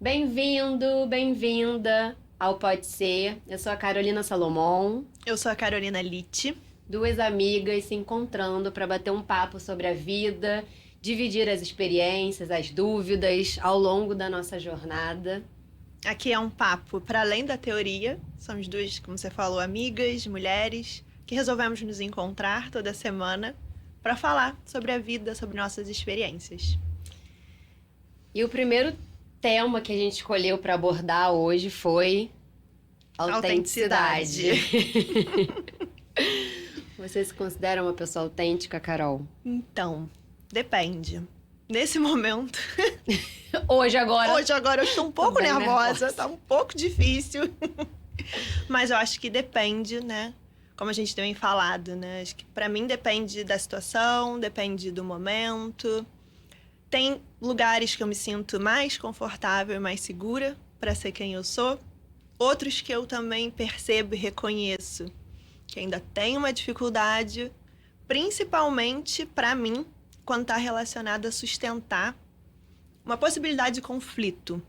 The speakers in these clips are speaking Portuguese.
Bem-vindo, bem-vinda ao Pode Ser. Eu sou a Carolina Salomão, Eu sou a Carolina Litti. duas amigas se encontrando para bater um papo sobre a vida, dividir as experiências, as dúvidas ao longo da nossa jornada. Aqui é um papo para além da teoria. Somos duas, como você falou, amigas, mulheres, que resolvemos nos encontrar toda semana para falar sobre a vida, sobre nossas experiências. E o primeiro tema que a gente escolheu para abordar hoje foi autenticidade. Você se considera uma pessoa autêntica, Carol? Então, depende. Nesse momento, Hoje, agora eu estou um pouco bem nervosa, nervosa. tá um pouco difícil. Mas eu acho que depende, né? Como a gente tem falado, né? Acho que pra mim depende da situação, depende do momento. Tem lugares que eu me sinto mais confortável e mais segura para ser quem eu sou. Outros que eu também percebo e reconheço que ainda tem uma dificuldade, principalmente para mim, quando está relacionado a sustentar uma possibilidade de conflito.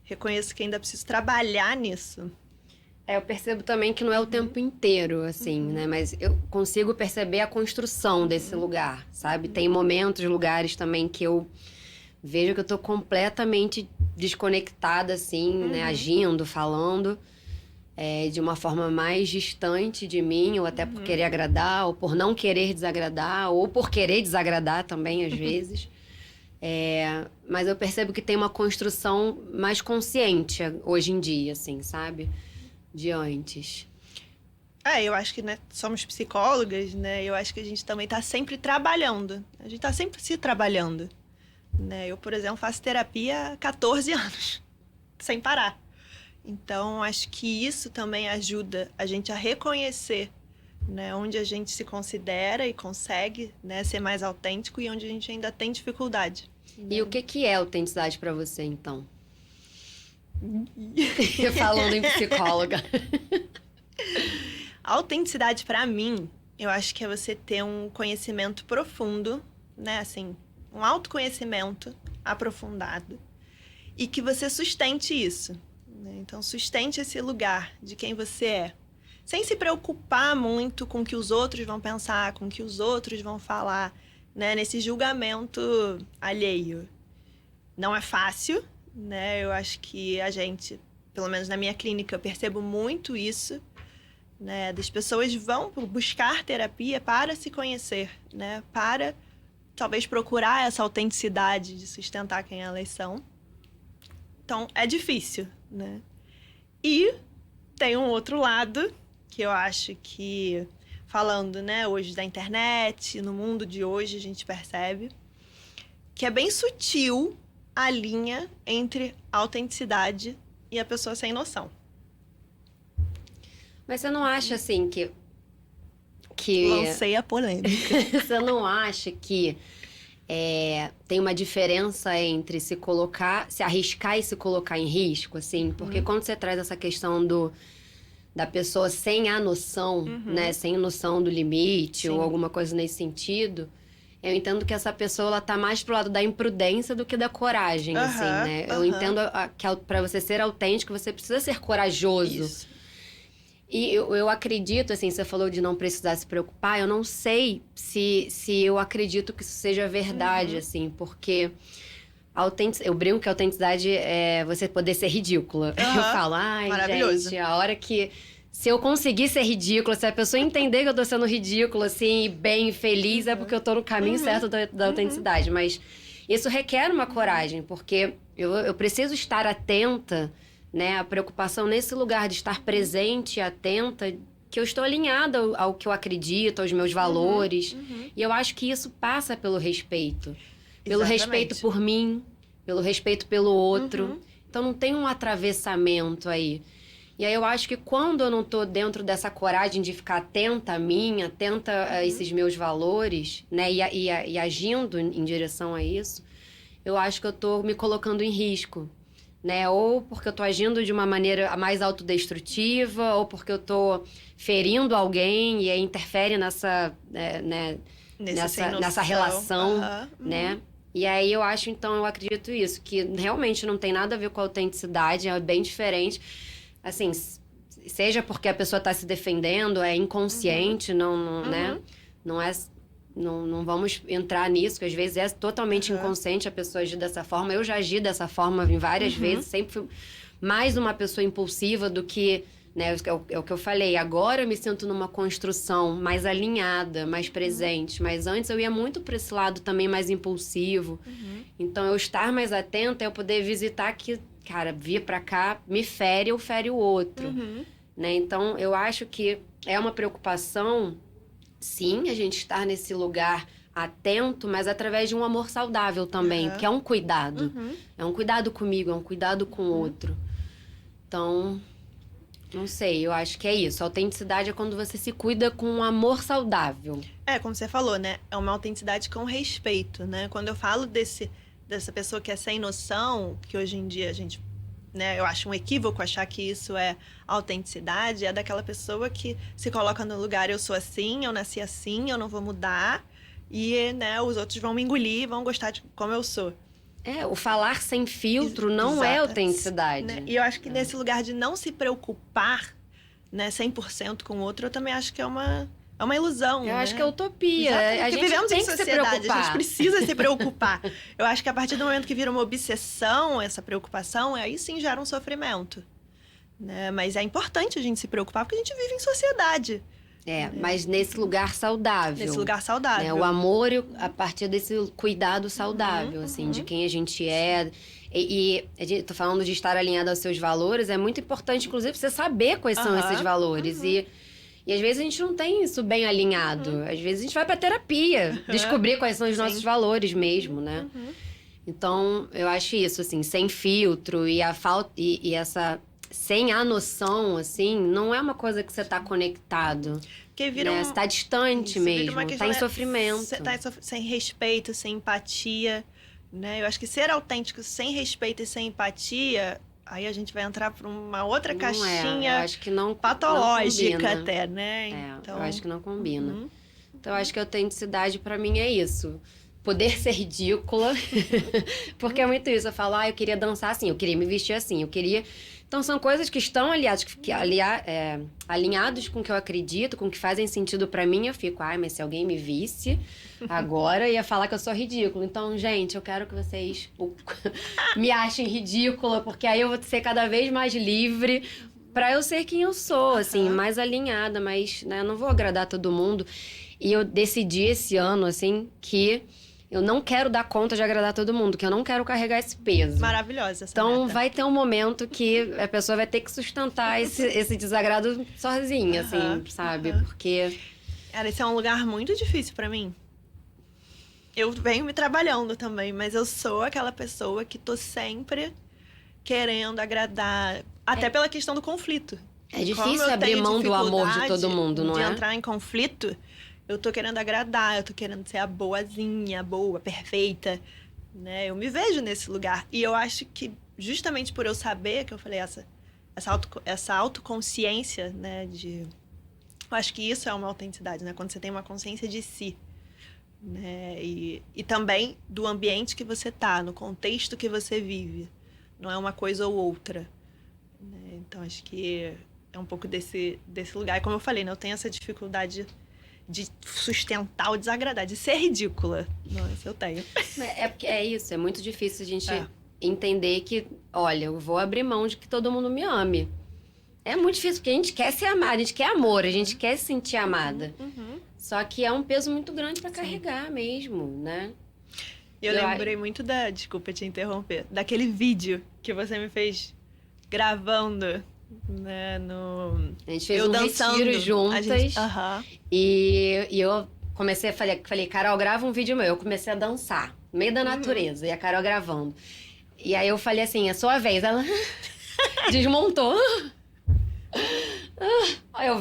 Reconheço que ainda preciso trabalhar nisso. Eu percebo também que não é o tempo inteiro, assim, né? Mas eu consigo perceber a construção desse lugar, sabe? Tem momentos, lugares também que eu vejo que eu tô completamente desconectada, assim, né? Agindo, falando, de uma forma mais distante de mim, ou até por querer agradar, ou por não querer desagradar, ou por querer desagradar também, às vezes. Mas eu percebo que tem uma construção mais consciente hoje em dia, assim, sabe? De antes. Eu acho que, né, somos psicólogas, né? Eu acho que a gente também tá sempre trabalhando. A gente tá sempre se trabalhando, né? Eu, por exemplo, faço terapia há 14 anos, sem parar. Então, acho que isso também ajuda a gente a reconhecer, né, onde a gente se considera e consegue, né, ser mais autêntico e onde a gente ainda tem dificuldade. E o que é autenticidade pra você, então? Falando em psicóloga. A autenticidade, pra mim, eu acho que é você ter um conhecimento profundo, né? Assim, um autoconhecimento aprofundado. E que você sustente isso, né? Então, sustente esse lugar de quem você é. Sem se preocupar muito com o que os outros vão pensar, com o que os outros vão falar, né? Nesse julgamento alheio. Não é fácil, né? Eu acho que a gente, pelo menos na minha clínica, eu percebo muito isso, né? Das pessoas vão buscar terapia para se conhecer, né? Para talvez procurar essa autenticidade de sustentar quem elas são. Então, é difícil, né? E tem um outro lado que eu acho que, falando, né, hoje da internet, no mundo de hoje, a gente percebe que é bem sutil a linha entre a autenticidade e a pessoa sem noção. Mas você não acha, assim, que Lancei a polêmica. você não acha que tem uma diferença entre se arriscar e se colocar em risco, assim? Porque quando você traz essa questão da pessoa sem a noção, né? Sem noção do limite, Sim. ou alguma coisa nesse sentido, eu entendo que essa pessoa, ela tá mais pro lado da imprudência do que da coragem, assim, né? Eu entendo que pra você ser autêntico, você precisa ser corajoso. Isso. E eu acredito, assim, você falou de não precisar se preocupar, eu não sei se eu acredito que isso seja verdade, assim, porque eu brinco que a autenticidade é você poder ser ridícula. Eu falo, Maravilhoso. gente, a hora que... Se eu conseguir ser ridícula, se a pessoa entender que eu tô sendo ridícula, assim, e bem, feliz, é porque eu tô no caminho certo da autenticidade. Mas isso requer uma coragem, porque eu preciso estar atenta, né? A preocupação nesse lugar de estar presente e atenta, que eu estou alinhada ao que eu acredito, aos meus valores. E eu acho que isso passa pelo respeito. Pelo Exatamente. respeito por mim, pelo respeito pelo outro. Então não tem um atravessamento aí. E aí eu acho que quando eu não tô dentro dessa coragem de ficar atenta a mim, atenta a esses meus valores, né? E agindo em direção a isso, eu acho que eu tô me colocando em risco, né? Ou porque eu tô agindo de uma maneira mais autodestrutiva, ou porque eu tô ferindo alguém e aí interfere nessa, né, Sem noção. nessa relação, né? E aí eu acho, então, eu acredito isso, que realmente não tem nada a ver com a autenticidade, é bem diferente. Assim, seja porque a pessoa está se defendendo, é inconsciente, não, né? Não é... Não vamos entrar nisso, que às vezes é totalmente inconsciente a pessoa agir dessa forma. Eu já agi dessa forma em várias vezes, sempre fui mais uma pessoa impulsiva do que... Né, é o que eu falei, agora eu me sinto numa construção mais alinhada, mais presente. Mas antes eu ia muito para esse lado também mais impulsivo. Então, eu estar mais atenta é eu poder visitar que, cara, vir para cá me fere ou fere o outro. Né? Então, eu acho que é uma preocupação, sim, a gente estar nesse lugar atento, mas através de um amor saudável também, que é um cuidado. É um cuidado comigo, é um cuidado com o outro. Então... Não sei, eu acho que é isso. A autenticidade é quando você se cuida com um amor saudável. É, como você falou, né? É uma autenticidade com respeito, né? Quando eu falo dessa pessoa que é sem noção, que hoje em dia a gente, né? Eu acho um equívoco achar que isso é autenticidade, é daquela pessoa que se coloca no lugar, eu sou assim, eu nasci assim, eu não vou mudar. E, né, os outros vão me engolir, vão gostar de como eu sou. O falar sem filtro não é autenticidade. Né? E eu acho que nesse lugar de não se preocupar, né, 100% com o outro, eu também acho que é uma ilusão. Eu acho que é utopia. Exatamente, a gente vivemos tem em que sociedade, se preocupar. a gente precisa se preocupar. Eu acho que a partir do momento que vira uma obsessão, essa preocupação, aí sim gera um sofrimento. Né? Mas é importante a gente se preocupar, porque a gente vive em sociedade. Mas nesse lugar saudável. Nesse lugar saudável. Né? O amor a partir desse cuidado saudável, assim, de quem a gente é. E tô falando de estar alinhado aos seus valores, é muito importante, inclusive, você saber quais são esses valores. E às vezes a gente não tem isso bem alinhado. Às vezes a gente vai pra terapia, descobrir quais são os nossos valores mesmo, né? Então, eu acho isso, assim, sem filtro e a falta... E essa... Sem a noção, assim, não é uma coisa que você tá conectado. Porque vira né? Você tá distante mesmo, tá em sofrimento. Você tá sem respeito, sem empatia, né? Eu acho que ser autêntico sem respeito e sem empatia, aí a gente vai entrar pra uma outra caixinha eu acho que não, patológica não até, né? Então... eu acho que não combina. Então, eu acho que a autenticidade pra mim é isso. Poder ser ridícula. Porque é muito isso. Eu falo, eu queria dançar assim, eu queria me vestir assim, eu queria... Então, são coisas que estão alinhados com o que eu acredito, com o que fazem sentido pra mim. Eu fico, mas se alguém me visse agora, ia falar que eu sou ridícula. Então, gente, eu quero que vocês me achem ridícula, porque aí eu vou ser cada vez mais livre pra eu ser quem eu sou, assim, mais alinhada, mas, né, eu não vou agradar todo mundo. E eu decidi esse ano, assim, que... eu não quero dar conta de agradar todo mundo, que eu não quero carregar esse peso. Maravilhosa essa Então, meta. vai ter um momento que a pessoa vai ter que sustentar esse desagrado sozinha, assim, sabe? Porque... Cara, esse é um lugar muito difícil pra mim. Eu venho me trabalhando também, mas eu sou aquela pessoa que tô sempre querendo agradar. Até pela questão do conflito. É difícil abrir mão do amor de todo mundo, não é? De entrar em conflito... Eu tô querendo agradar, eu tô querendo ser a boazinha, a boa, perfeita, né? Eu me vejo nesse lugar. E eu acho que, justamente por eu saber, que eu falei, essa autoconsciência, né? Eu acho que isso é uma autenticidade, né? Quando você tem uma consciência de si, né? E também do ambiente que você tá, no contexto que você vive. Não é uma coisa ou outra. Né? Então, acho que é um pouco desse lugar. E como eu falei, né? Eu tenho essa dificuldade... de sustentar o desagradar, de ser ridícula. Não, isso eu tenho. Porque é isso, é muito difícil a gente entender que, olha, eu vou abrir mão de que todo mundo me ame. É muito difícil, porque a gente quer ser amada, a gente quer amor, a gente quer se sentir amada. Só que é um peso muito grande pra carregar mesmo, né? Eu lembrei muito desculpa te interromper, daquele vídeo que você me fez gravando... né, a gente fez retiro juntas. E eu comecei, falei, Carol, grava um vídeo meu. Eu comecei a dançar, no meio da natureza, e a Carol gravando. E aí eu falei assim, é sua vez. Ela desmontou.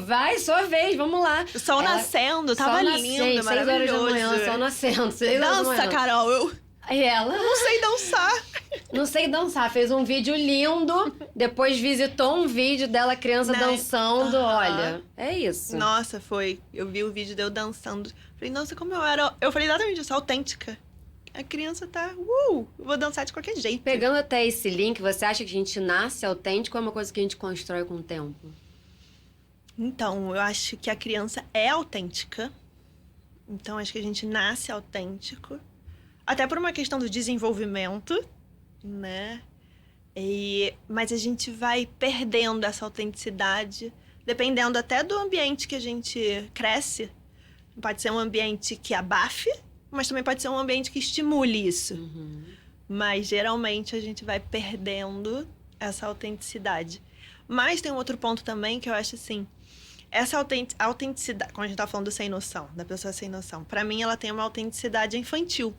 Vai, sua vez, vamos lá. O sol nascendo, tava lindo, maravilhoso. 6 horas da manhã, sol nascendo. 6 horas da manhã. Dança, Carol, E ela... eu não sei dançar. Não sei dançar, fez um vídeo lindo, depois visitou um vídeo dela criança dançando, olha, é isso. Nossa, eu vi o vídeo de eu dançando, falei, nossa, como eu era, eu falei exatamente isso, autêntica. A criança tá, vou dançar de qualquer jeito. Pegando até esse link, você acha que a gente nasce autêntico ou é uma coisa que a gente constrói com o tempo? Então, eu acho que a criança é autêntica. Então, acho que a gente nasce autêntico. Até por uma questão do desenvolvimento, né? Mas a gente vai perdendo essa autenticidade, dependendo até do ambiente que a gente cresce. Pode ser um ambiente que abafe, mas também pode ser um ambiente que estimule isso. Uhum. Mas, geralmente, a gente vai perdendo essa autenticidade. Mas tem um outro ponto também que eu acho assim... Essa autenticidade... Quando a gente tá falando do sem noção, da pessoa sem noção. Pra mim, ela tem uma autenticidade infantil.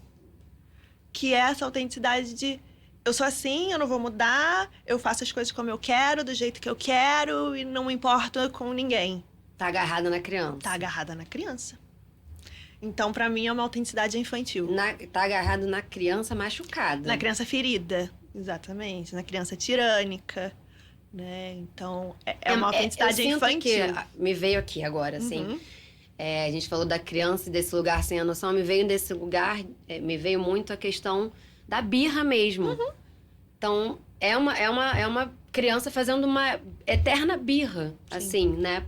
Que é essa autenticidade de... Eu sou assim, eu não vou mudar. Eu faço as coisas como eu quero, do jeito que eu quero. E não me importo com ninguém. Tá agarrada na criança. Tá agarrada na criança. Então, pra mim, é uma autenticidade infantil. Tá agarrado na criança machucada. Na criança ferida, exatamente. Na criança tirânica, né? Então, é uma autenticidade eu sinto infantil. Que me veio aqui agora, assim. Uhum. A gente falou da criança e desse lugar sem a noção. Me veio desse lugar, me veio muito a questão da birra mesmo. Uhum. Então, é uma criança fazendo uma eterna birra, Sim. assim, né?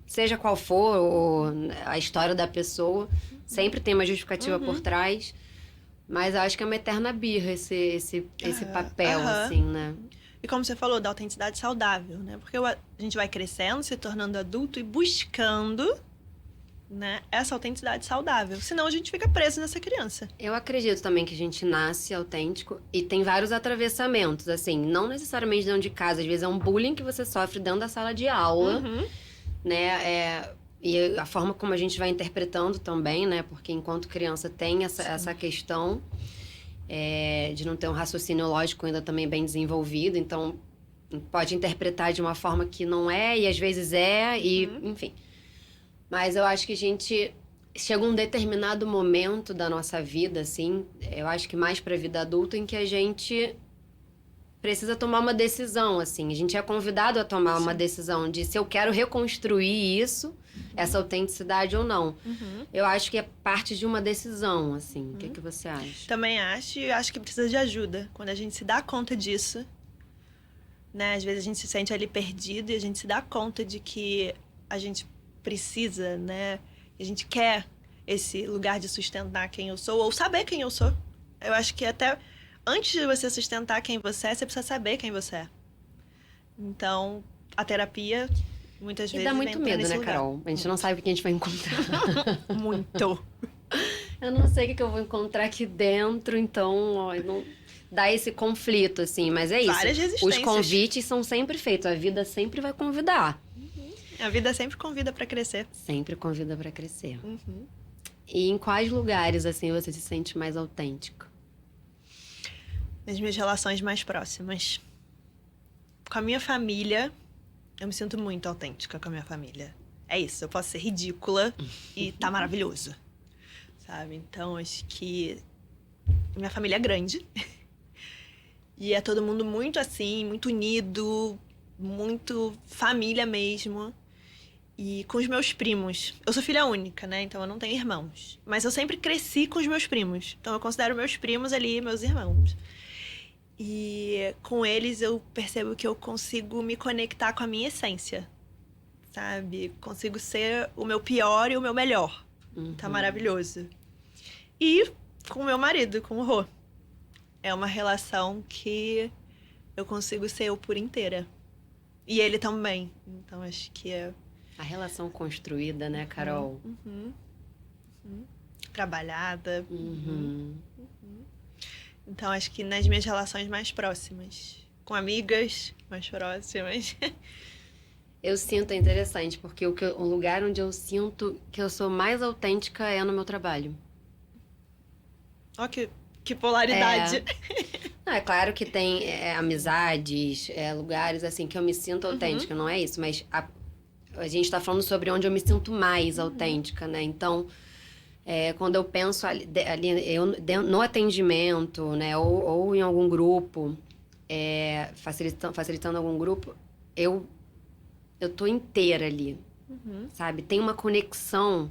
Seja qual for a história da pessoa, sempre tem uma justificativa por trás. Mas eu acho que é uma eterna birra esse papel, assim, né? E como você falou, da autenticidade saudável, né? Porque a gente vai crescendo, se tornando adulto e buscando, né, essa autenticidade saudável. Senão a gente fica preso nessa criança. Eu acredito também que a gente nasce autêntico e tem vários atravessamentos, assim, não necessariamente dentro de casa. Às vezes é um bullying que você sofre dentro da sala de aula, né? E a forma como a gente vai interpretando também, né? Porque enquanto criança tem essa questão de não ter um raciocínio lógico ainda também bem desenvolvido. Então, pode interpretar de uma forma que não é e às vezes enfim. Mas eu acho que a gente chega um determinado momento da nossa vida, assim, eu acho que mais pra vida adulta, em que a gente precisa tomar uma decisão, assim. A gente é convidado a tomar uma decisão de se eu quero reconstruir isso, essa autenticidade ou não. Eu acho que é parte de uma decisão, assim. O que você acha? Também acho, e acho que precisa de ajuda. Quando a gente se dá conta disso, né? Às vezes a gente se sente ali perdido e a gente se dá conta de que a gente precisa, né? A gente quer esse lugar de sustentar quem eu sou ou saber quem eu sou. Eu acho que até antes de você sustentar quem você precisa saber quem você é. Então, a terapia muitas vezes dá muito vem medo, nesse né, lugar. Carol? A gente não sabe o que a gente vai encontrar. Muito. Eu não sei o que eu vou encontrar aqui dentro, então não dá esse conflito, assim. Mas é isso. Várias resistências. Os convites são sempre feitos. A vida sempre vai convidar. A vida sempre convida pra crescer. Sempre convida pra crescer. E em quais lugares, assim, você se sente mais autêntico? Nas minhas relações mais próximas. Com a minha família, eu me sinto muito autêntica com a minha família. É isso, eu posso ser ridícula e tá maravilhoso. Sabe? Então, acho que minha família é grande. E é todo mundo muito assim, muito unido, muito família mesmo. E com os meus primos. Eu sou filha única, né? Então eu não tenho irmãos. Mas eu sempre cresci com os meus primos. Então eu considero meus primos ali meus irmãos. E com eles eu percebo que eu consigo me conectar com a minha essência. Sabe? Consigo ser o meu pior e o meu melhor. Tá maravilhoso. E com o meu marido, com o Rô. É uma relação que eu consigo ser eu por inteira. E ele também. Então acho que é... A relação construída, né, Carol? Trabalhada. Então, acho que nas minhas relações mais próximas. Com amigas mais próximas. Eu sinto, é interessante, porque o lugar onde eu sinto que eu sou mais autêntica é no meu trabalho. Ó, que polaridade. Não, é claro que tem amizades, lugares assim que eu me sinto autêntica, não é isso, mas a gente tá falando sobre onde eu me sinto mais autêntica, né? Então, quando eu penso ali no atendimento, né? Ou em algum grupo, facilitando algum grupo, eu tô inteira ali, sabe? Tem uma conexão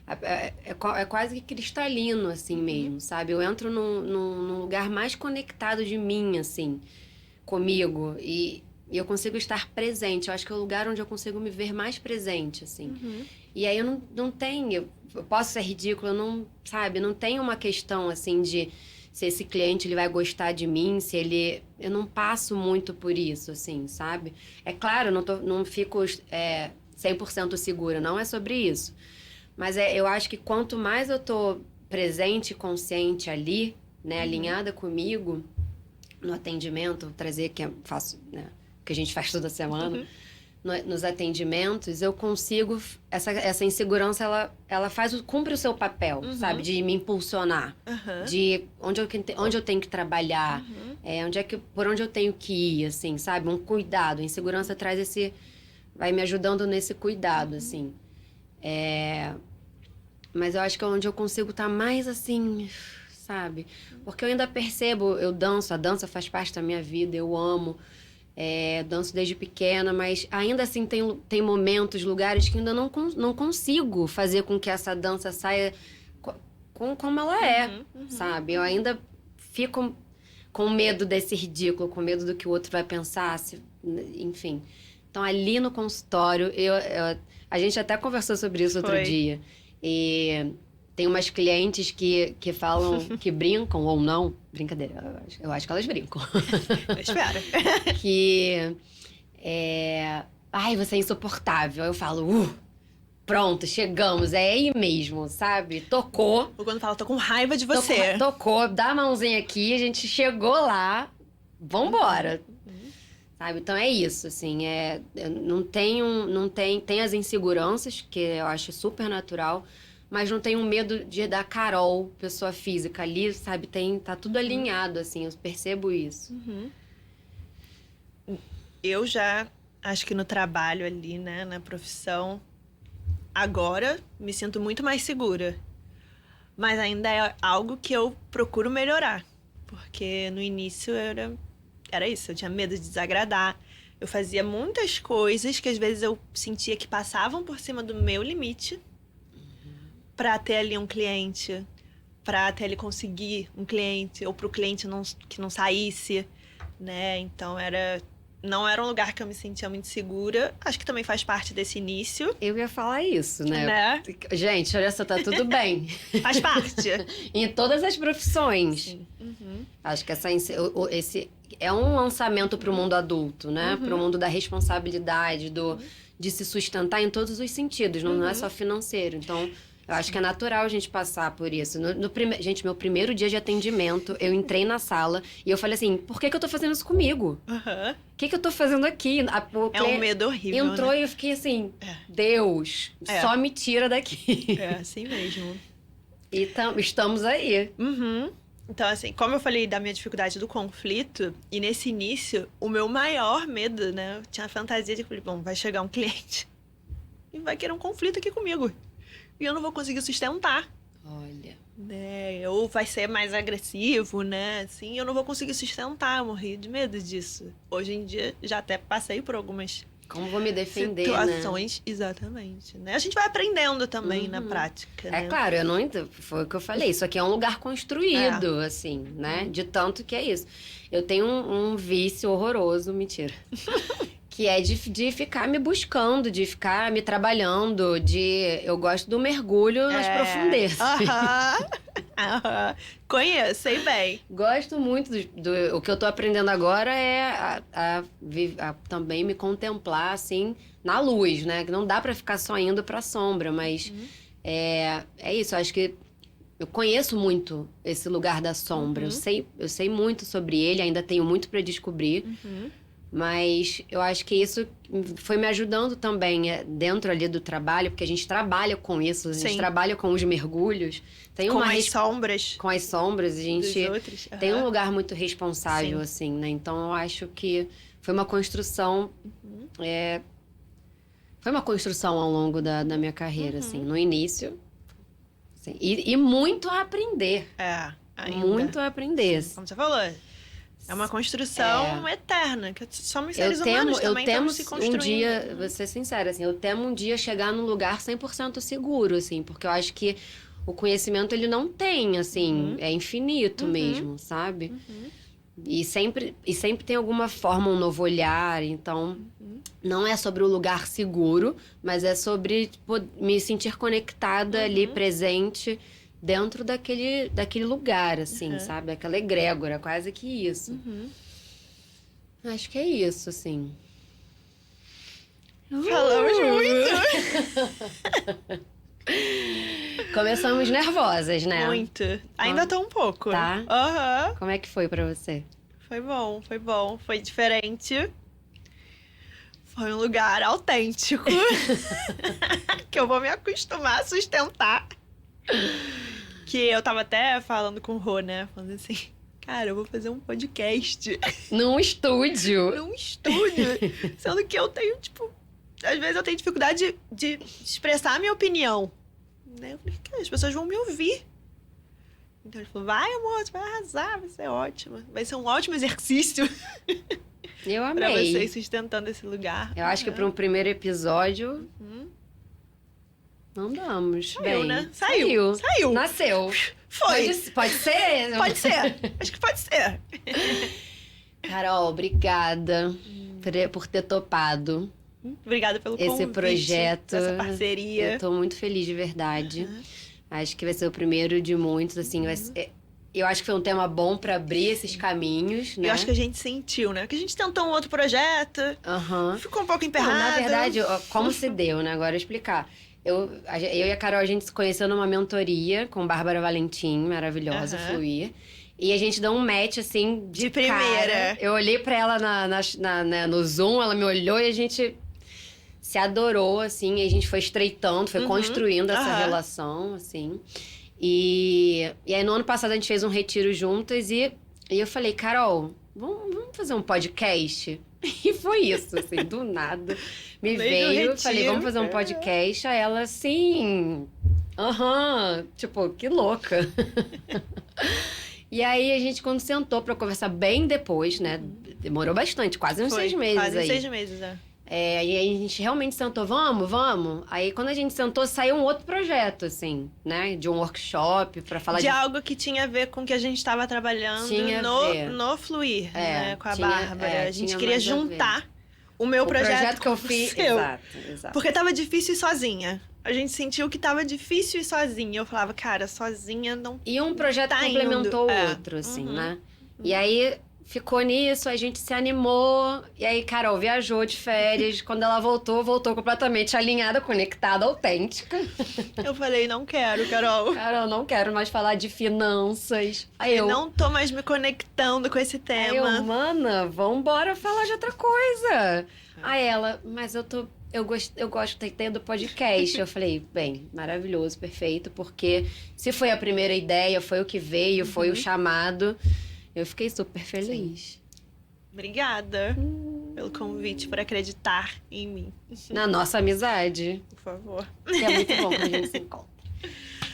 É quase que cristalino, assim mesmo, sabe? Eu entro num lugar mais conectado de mim, assim, comigo. E eu consigo estar presente. Eu acho que é o lugar onde eu consigo me ver mais presente, assim. E aí eu não tenho... Eu posso ser ridícula, não, sabe? Não tem uma questão, assim, de se esse cliente ele vai gostar de mim, se ele... Eu não passo muito por isso, assim, sabe? É claro, eu não fico 100% segura, não é sobre isso. Mas eu acho que quanto mais eu tô presente e consciente ali, né, alinhada comigo, no atendimento, trazer que eu faço, né, que a gente faz toda semana, nos atendimentos, eu consigo... Essa insegurança, ela cumpre o seu papel, sabe? De me impulsionar. De onde eu tenho que trabalhar. Por onde eu tenho que ir, assim, sabe? Um cuidado. A insegurança traz esse... Vai me ajudando nesse cuidado, assim. Mas eu acho que é onde eu consigo estar mais, assim, sabe? Porque eu ainda percebo, eu danço, a dança faz parte da minha vida, eu amo. Danço desde pequena, mas ainda assim tem momentos, lugares que ainda não consigo fazer com que essa dança saia como ela é, sabe? Eu ainda fico com medo desse ridículo, com medo do que o outro vai pensar, enfim. Então, ali no consultório, a gente até conversou sobre isso outro dia. E tem umas clientes que falam, que brincam ou não. Brincadeira, eu acho que elas brincam. Eu espero. Ai, você é insuportável. Eu falo, pronto, chegamos. É aí mesmo, sabe? Tocou. Ou quando fala, tô com raiva de você. Tocou, dá a mãozinha aqui, a gente chegou lá, vambora. Sabe? Então é isso, assim, tem as inseguranças, que eu acho super natural, mas não tenho medo da Carol, pessoa física ali, sabe? Tá tudo alinhado, assim, eu percebo isso. Eu já acho que no trabalho ali, né, na profissão, agora me sinto muito mais segura. Mas ainda é algo que eu procuro melhorar, porque no início era isso, eu tinha medo de desagradar. Eu fazia muitas coisas que às vezes eu sentia que passavam por cima do meu limite para ter ali um cliente, para até ele conseguir um cliente, ou para o cliente que não saísse, né? Então não era um lugar que eu me sentia muito segura. Acho que também faz parte desse início. Eu ia falar isso, né? Gente, olha só, tá tudo bem. Faz parte. Em todas as profissões. Sim. Acho que esse é um lançamento para o mundo adulto, né? Para o mundo da responsabilidade, de se sustentar em todos os sentidos, não é só financeiro. Então, eu acho que é natural a gente passar por isso. Gente, meu primeiro dia de atendimento, eu entrei na sala e eu falei assim, por que eu tô fazendo isso comigo? O que eu tô fazendo aqui? É um medo horrível, entrou, né? E eu fiquei assim, Deus, só me tira daqui. É assim mesmo. E estamos aí. Então, assim, como eu falei da minha dificuldade do conflito, e nesse início, o meu maior medo, né? Eu tinha a fantasia de que, bom, vai chegar um cliente e vai querer um conflito aqui comigo. E eu não vou conseguir sustentar. Olha. Né? Ou vai ser mais agressivo, né? Assim, eu não vou conseguir sustentar, eu morri de medo disso. Hoje em dia, já até passei por algumas como vou me defender, situações, né? Exatamente, né? A gente vai aprendendo também na prática, né? Claro, foi o que eu falei. Isso aqui é um lugar construído, assim, né? De tanto que é isso. Eu tenho um vício horroroso, mentira. Que é de ficar me buscando, de ficar me trabalhando, eu gosto do mergulho nas profundezas. Conheço, sei bem. Gosto muito o que eu tô aprendendo agora é a também me contemplar, assim, na luz, né? Que não dá pra ficar só indo pra sombra, mas é isso, eu acho que eu conheço muito esse lugar da sombra. Eu sei muito sobre ele, ainda tenho muito pra descobrir. Mas eu acho que isso foi me ajudando também dentro ali do trabalho, porque a gente trabalha com isso, a gente trabalha com os mergulhos. Com as sombras. Com as sombras, a gente outros. tem um lugar muito responsável, assim, né? Então eu acho que foi uma construção. Foi uma construção ao longo da minha carreira, assim, no início. Assim, e muito a aprender. Ainda. Muito a aprender. Como você falou. É uma construção eterna, que somos seres Eu humanos temo, também, estamos se um construindo. dia, vou ser sincera, assim, eu temo um dia chegar num lugar 100% seguro, assim, porque eu acho que o conhecimento, ele não tem, assim, é infinito mesmo, sabe? E sempre tem alguma forma, um novo olhar, então não é sobre o lugar seguro, mas é sobre tipo, me sentir conectada ali, presente, dentro daquele lugar, assim, sabe? Aquela egrégora, quase que isso. Acho que é isso, assim. Falamos muito! Começamos nervosas, né? Muito. Ainda tô um pouco. Tá? Aham. Como é que foi pra você? Foi bom, foi bom. Foi diferente. Foi um lugar autêntico. Que eu vou me acostumar a sustentar. Que eu tava até falando com o Rô, né? Falando assim, cara, eu vou fazer um podcast Num estúdio. num estúdio. Sendo que eu tenho, tipo... Às vezes eu tenho dificuldade de expressar a minha opinião. Né? Eu falei, cara, as pessoas vão me ouvir. Então ele falou, vai, amor, você vai arrasar, vai ser ótimo. Vai ser um ótimo exercício Eu pra amei. vocês sustentando esse lugar. Eu acho que para um primeiro episódio, andamos. Saiu, bem. né? Saiu. Nasceu. Foi. Pode ser? Pode ser. Acho que pode ser. Carol, obrigada por ter topado Obrigada pelo convite. esse projeto. Essa parceria. Eu tô muito feliz de verdade. Acho que vai ser o primeiro de muitos, assim. Eu acho que foi um tema bom pra abrir esses caminhos, né? Eu acho que a gente sentiu, né? Que a gente tentou um outro projeto, Aham. ficou um pouco Não, emperrado. na verdade, como se deu, né? Agora eu explicar. Eu e a Carol, a gente se conheceu numa mentoria com Bárbara Valentim, maravilhosa, Fluir. E a gente deu um match, assim, de primeira. cara. Eu olhei pra ela no Zoom, ela me olhou e a gente se adorou, assim. E a gente foi estreitando, foi construindo essa relação, assim. E aí, no ano passado, a gente fez um retiro juntas e eu falei, Carol, vamos fazer um podcast? E foi isso, assim, do nada. Me veio, falei, vamos fazer um podcast. Aí ela, assim, tipo, que louca. E aí, a gente, quando sentou pra conversar bem depois, né? Demorou bastante, quase uns 6 meses quase aí. 6 meses, E aí, a gente realmente sentou, vamos. Aí, quando a gente sentou, saiu um outro projeto, assim, né? De um workshop pra falar de algo que tinha a ver com o que a gente estava trabalhando no Fluir, né? Com a Bárbara. A gente queria juntar o meu projeto que eu fiz. O seu. Exato. Porque tava difícil ir sozinha. A gente sentiu que tava difícil ir sozinha. Eu falava, cara, sozinha não. E um projeto tá complementou indo. o outro, assim, né? E aí ficou nisso, a gente se animou. E aí, Carol viajou de férias. Quando ela voltou completamente alinhada, conectada, autêntica. Eu falei, não quero, Carol. Carol, não quero mais falar de finanças. Aí eu não tô mais me conectando com esse tema. mana, vambora falar de outra coisa. Aí ela, mas eu gosto de ter do podcast. Eu falei, bem, maravilhoso, perfeito, porque se foi a primeira ideia, foi o que veio, foi o chamado, eu fiquei super feliz. Obrigada pelo convite, por acreditar em mim. Na nossa amizade. Por favor. Que é muito bom quando a gente se encontra.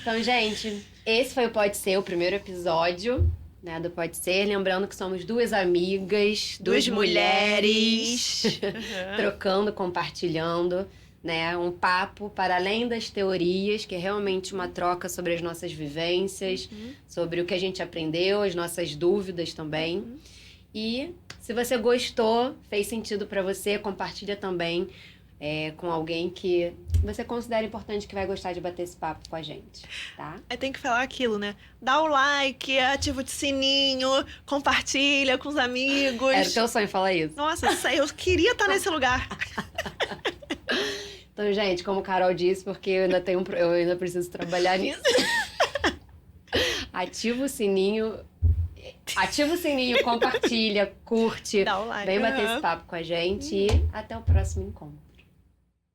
Então, gente, esse foi o Pode Ser, o primeiro episódio, né, do Pode Ser. Lembrando que somos duas amigas, duas mulheres, trocando, compartilhando, né, um papo para além das teorias, que é realmente uma troca sobre as nossas vivências, sobre o que a gente aprendeu, as nossas dúvidas também. E se você gostou, fez sentido para você, compartilha também com alguém que você considera importante, que vai gostar de bater esse papo com a gente, tá? Aí tem que falar aquilo, né? Dá o like, ativa o sininho, compartilha com os amigos. Era o teu sonho falar isso? Nossa, eu queria estar nesse lugar. Então, gente, como a Carol disse, porque eu ainda preciso trabalhar nisso. Ativa o sininho, compartilha, curte. Dá o like. Vem bater esse papo com a gente e até o próximo encontro.